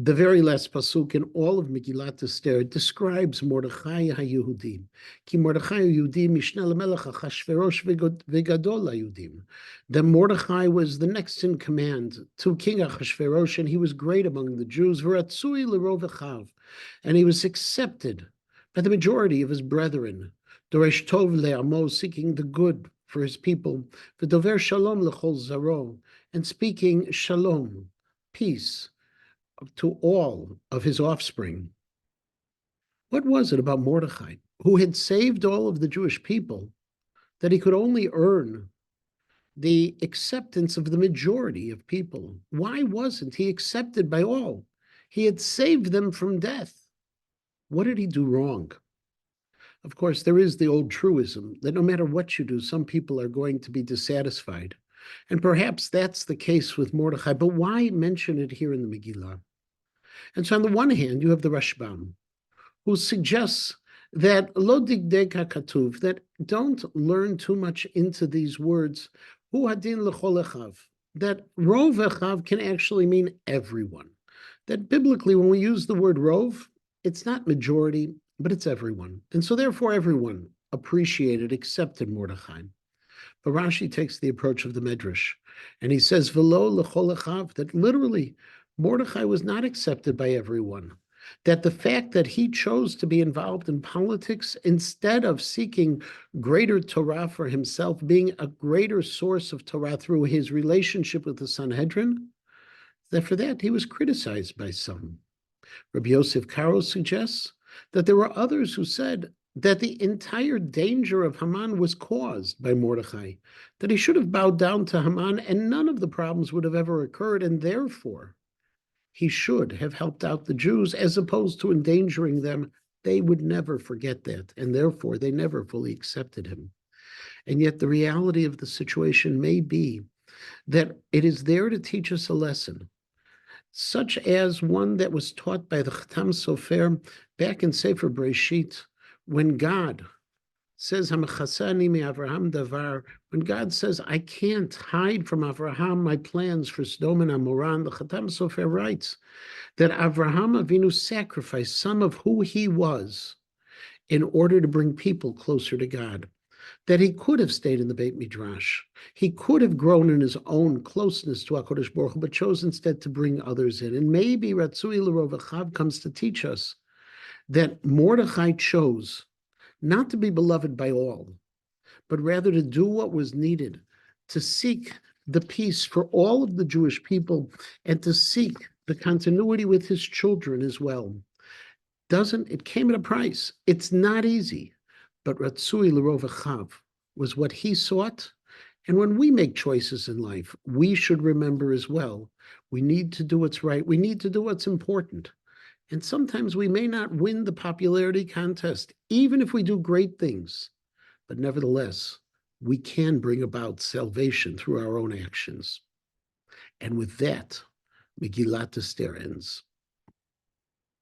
The very last pasuk in all of Megillat Esther describes Mordechai HaYehudim. Ki Mordechai HaYehudim Mishneh LaMelech Achashverosh V'Gadol HaYehudim. That Mordechai was the next in command to King Achashverosh, and he was great among the Jews. V'Ratzui L'Rov Echav, and he was accepted by the majority of his brethren. Doresh Tov Le'amo, seeking the good for his people. V'Dover Shalom L'Chol Zaro, and speaking Shalom, peace, to all of his offspring. What was it about Mordechai, who had saved all of the Jewish people, that he could only earn the acceptance of the majority of people? Why wasn't he accepted by all? He had saved them from death. What did he do wrong? Of course, there is the old truism that no matter what you do, some people are going to be dissatisfied. And perhaps that's the case with Mordechai, but why mention it here in the Megillah? And so on the one hand, you have the Rashbam, who suggests that lo digdeg hakatuv, that don't learn too much into these words, hu hadin l'chol echav, that rov echav can actually mean everyone. That biblically, when we use the word rov, it's not majority, but it's everyone. And so therefore, everyone appreciated, accepted Mordechai. But Rashi takes the approach of the Medrash, and he says, velo l'chol echav, that literally, Mordechai was not accepted by everyone. That the fact that he chose to be involved in politics instead of seeking greater Torah for himself, being a greater source of Torah through his relationship with the Sanhedrin, that for that he was criticized by some. Rabbi Yosef Karo suggests that there were others who said that the entire danger of Haman was caused by Mordechai, that he should have bowed down to Haman and none of the problems would have ever occurred, and therefore he should have helped out the Jews as opposed to endangering them. They would never forget that, and therefore they never fully accepted him. And yet the reality of the situation may be that it is there to teach us a lesson, such as one that was taught by the Chatam Sofer back in Sefer Breshit, when God says, Hamachasani mi Avraham davar, when God says, I can't hide from Avraham my plans for Sodom and Amorah, the Chatam Sofer writes that Avraham Avinu sacrificed some of who he was in order to bring people closer to God, that he could have stayed in the Beit Midrash. He could have grown in his own closeness to HaKadosh Baruch Hu, but chose instead to bring others in. And maybe Ratzui L'Rov Echav comes to teach us that Mordechai chose not to be beloved by all, but rather to do what was needed to seek the peace for all of the Jewish people and to seek the continuity with his children as well. It came at a price. It's not easy, but Ratzui L'Rov Echav was what he sought. And when we make choices in life, we should remember as well, we need to do what's right. We need to do what's important. And sometimes we may not win the popularity contest, even if we do great things. But nevertheless, we can bring about salvation through our own actions. And with that, Megillat Esther ends.